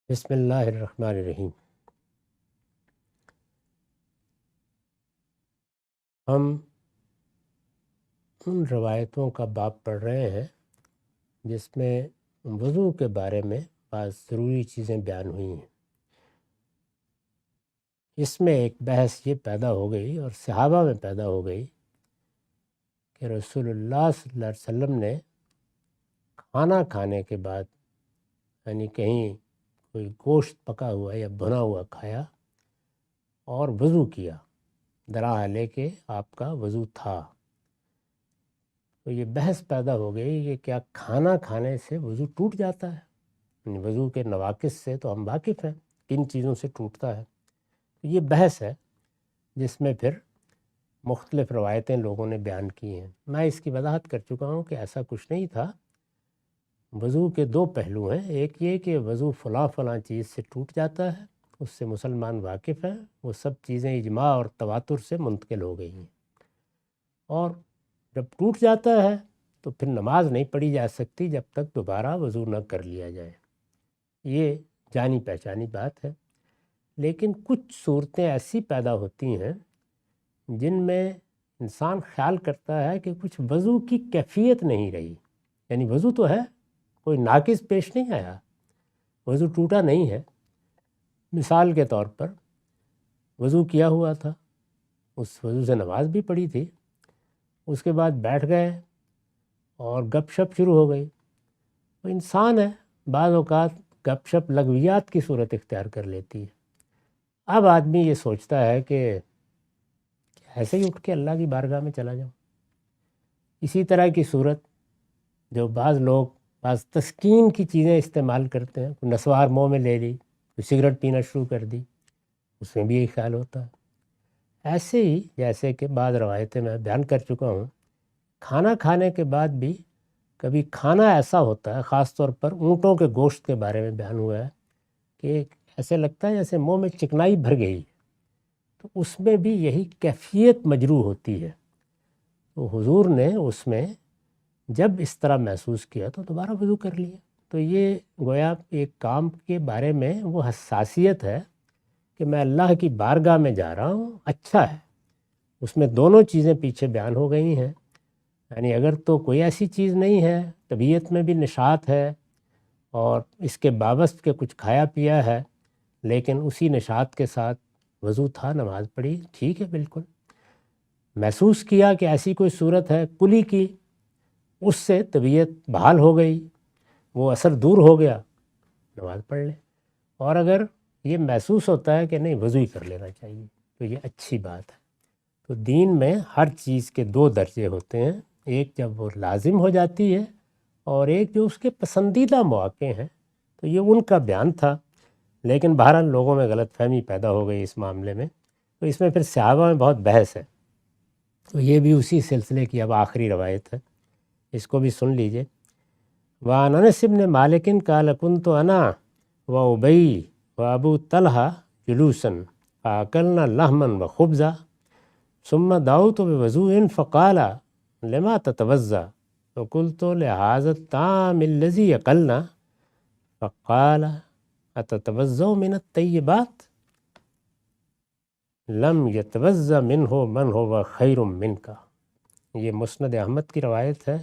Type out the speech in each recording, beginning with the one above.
بسم اللہ الرحمن الرحیم۔ ہم ان روایتوں کا باب پڑھ رہے ہیں جس میں وضو کے بارے میں بعض ضروری چیزیں بیان ہوئی ہیں۔ اس میں ایک بحث یہ پیدا ہو گئی اور صحابہ میں پیدا ہو گئی کہ رسول اللہ صلی اللہ علیہ وسلم نے کھانا کھانے کے بعد یعنی کہیں کوئی گوشت پکا ہوا یا بھنا ہوا کھایا اور وضو کیا، درحالے کہ آپ کا وضو تھا۔ تو یہ بحث پیدا ہو گئی کہ کیا کھانا کھانے سے وضو ٹوٹ جاتا ہے؟ یعنی وضو کے نواقص سے تو ہم واقف ہیں، کن چیزوں سے ٹوٹتا ہے۔ یہ بحث ہے جس میں پھر مختلف روایتیں لوگوں نے بیان کی ہیں۔ میں اس کی وضاحت کر چکا ہوں کہ ایسا کچھ نہیں تھا۔ وضو کے دو پہلو ہیں، ایک یہ کہ وضو فلاں فلاں چیز سے ٹوٹ جاتا ہے، اس سے مسلمان واقف ہیں، وہ سب چیزیں اجماع اور تواتر سے منتقل ہو گئی ہیں، اور جب ٹوٹ جاتا ہے تو پھر نماز نہیں پڑھی جا سکتی جب تک دوبارہ وضو نہ کر لیا جائے۔ یہ جانی پہچانی بات ہے، لیکن کچھ صورتیں ایسی پیدا ہوتی ہیں جن میں انسان خیال کرتا ہے کہ کچھ وضو کی کیفیت نہیں رہی، یعنی وضو تو ہے، کوئی ناقص پیش نہیں آیا، وضو ٹوٹا نہیں ہے۔ مثال کے طور پر وضو کیا ہوا تھا، اس وضو سے نماز بھی پڑھی تھی، اس کے بعد بیٹھ گئے اور گپ شپ شروع ہو گئی۔ وہ انسان ہے، بعض اوقات گپ شپ لغویات کی صورت اختیار کر لیتی ہے۔ اب آدمی یہ سوچتا ہے کہ ایسے ہی اٹھ کے اللہ کی بارگاہ میں چلا جاؤں۔ اسی طرح کی صورت جو بعض لوگ بعض تسکین کی چیزیں استعمال کرتے ہیں، کوئی نسوار منہ میں لے لی، کوئی سگریٹ پینا شروع کر دی، اس میں بھی یہی خیال ہوتا ہے۔ ایسے ہی جیسے کہ بعض روایتیں میں بیان کر چکا ہوں، کھانا کھانے کے بعد بھی کبھی کھانا ایسا ہوتا ہے، خاص طور پر اونٹوں کے گوشت کے بارے میں بیان ہوا ہے کہ ایسے لگتا ہے جیسے منہ میں چکنائی بھر گئی، تو اس میں بھی یہی کیفیت مجروح ہوتی ہے۔ تو حضور نے اس میں جب اس طرح محسوس کیا تو دوبارہ وضو کر لیا۔ تو یہ گویا ایک کام کے بارے میں وہ حساسیت ہے کہ میں اللہ کی بارگاہ میں جا رہا ہوں، اچھا ہے۔ اس میں دونوں چیزیں پیچھے بیان ہو گئی ہیں، یعنی اگر تو کوئی ایسی چیز نہیں ہے، طبیعت میں بھی نشاط ہے اور اس کے بابست کے کچھ کھایا پیا ہے، لیکن اسی نشاط کے ساتھ وضو تھا، نماز پڑھی، ٹھیک ہے، بالکل۔ محسوس کیا کہ ایسی کوئی صورت ہے کلی کی، اس سے طبیعت بحال ہو گئی، وہ اثر دور ہو گیا، نماز پڑھ لیں۔ اور اگر یہ محسوس ہوتا ہے کہ نہیں، وضو ہی کر لینا چاہیے، تو یہ اچھی بات ہے۔ تو دین میں ہر چیز کے دو درجے ہوتے ہیں، ایک جب وہ لازم ہو جاتی ہے اور ایک جو اس کے پسندیدہ مواقع ہیں، تو یہ ان کا بیان تھا۔ لیکن بہرحال لوگوں میں غلط فہمی پیدا ہو گئی اس معاملے میں، تو اس میں پھر صحابہ میں بہت بحث ہے۔ تو یہ بھی اسی سلسلے کی اب آخری روایت ہے، اس کو بھی سن لیجئے۔ وعن انس بن مالک قال كنت انا وابی وابو طلحہ جلوسا فاکلنا لحما وخبزا ثم دعوت بوضوء فقال لما تتوضا فقلت لهذا الطعام الذي اكلنا فقال اتتوضا من الطیبات لم يتوضا منه من هو خیر منك۔ یہ مسند احمد کی روایت ہے،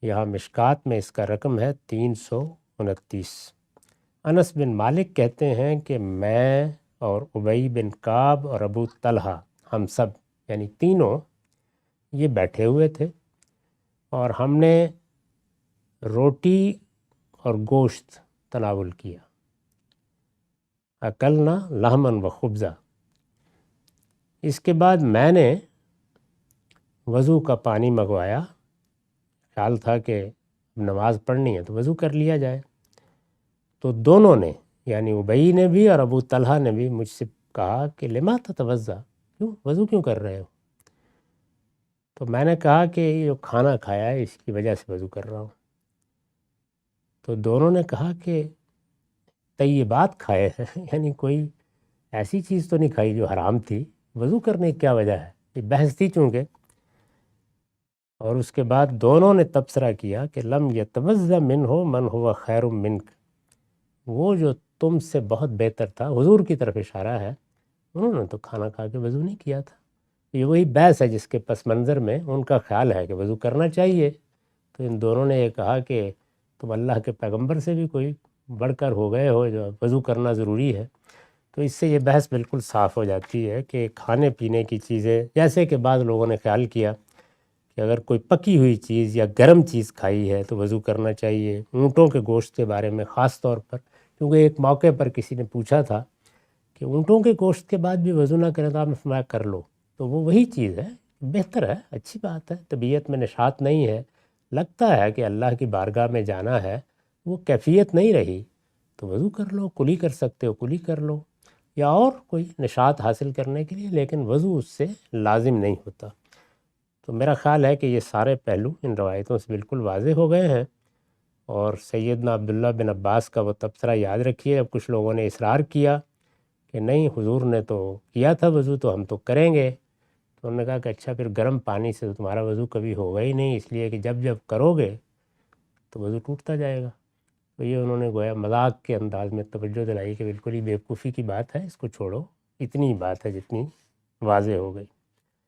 یہاں مشکات میں اس کا رقم ہے 329۔ انس بن مالک کہتے ہیں کہ میں اور ابی بن کعب اور ابو طلحہ، ہم سب یعنی تینوں یہ بیٹھے ہوئے تھے، اور ہم نے روٹی اور گوشت تناول کیا، اکلنا لحمن و خبزہ۔ اس کے بعد میں نے وضو کا پانی منگوایا، خیال تھا کہ نماز پڑھنی ہے تو وضو کر لیا جائے۔ تو دونوں نے یعنی ابی نے بھی اور ابو طلحہ نے بھی مجھ سے کہا کہ لما تتوضا، کیوں وضو کیوں کر رہے ہو؟ تو میں نے کہا کہ یہ جو کھانا کھایا ہے اس کی وجہ سے وضو کر رہا ہوں۔ تو دونوں نے کہا کہ طیبات کھائے ہیں یعنی کوئی ایسی چیز تو نہیں کھائی جو حرام تھی، وضو کرنے کی کیا وجہ ہے؟ یہ بحث تھی چونکہ۔ اور اس کے بعد دونوں نے تبصرہ کیا کہ لم یتوضا منہ من ہوا خیر منک، وہ جو تم سے بہت بہتر تھا، حضور کی طرف اشارہ ہے، انہوں نے تو کھانا کھا کے وضو نہیں کیا تھا۔ یہ وہی بحث ہے جس کے پس منظر میں ان کا خیال ہے کہ وضو کرنا چاہیے، تو ان دونوں نے یہ کہا کہ تم اللہ کے پیغمبر سے بھی کوئی بڑھ کر ہو گئے ہو، جو وضو کرنا ضروری ہے۔ تو اس سے یہ بحث بالکل صاف ہو جاتی ہے کہ کھانے پینے کی چیزیں، جیسے کہ بعض لوگوں نے خیال کیا کہ اگر کوئی پکی ہوئی چیز یا گرم چیز کھائی ہے تو وضو کرنا چاہیے، اونٹوں کے گوشت کے بارے میں خاص طور پر، کیونکہ ایک موقع پر کسی نے پوچھا تھا کہ اونٹوں کے گوشت کے بعد بھی وضو نہ کریں تو آپ نے فرمایا کر لو، تو وہ وہی چیز ہے، بہتر ہے، اچھی بات ہے، طبیعت میں نشاط نہیں ہے، لگتا ہے کہ اللہ کی بارگاہ میں جانا ہے، وہ کیفیت نہیں رہی تو وضو کر لو، کلی کر سکتے ہو کلی کر لو، یا اور کوئی نشاط حاصل کرنے کے لیے، لیکن وضو اس سے لازم نہیں ہوتا۔ تو میرا خیال ہے کہ یہ سارے پہلو ان روایتوں سے بالکل واضح ہو گئے ہیں، اور سیدنا عبداللہ بن عباس کا وہ تبصرہ یاد رکھیے، اب کچھ لوگوں نے اصرار کیا کہ نہیں حضور نے تو کیا تھا وضو تو ہم تو کریں گے، تو انہوں نے کہا کہ اچھا پھر گرم پانی سے تو تمہارا وضو کبھی ہوگا ہی نہیں، اس لیے کہ جب جب کرو گے تو وضو ٹوٹتا جائے گا۔ تو یہ انہوں نے گویا مذاق کے انداز میں توجہ دلائی کہ بالکل ہی بیوقوفی کی بات ہے، اس کو چھوڑو، اتنی ہی بات ہے جتنی واضح ہو گئی۔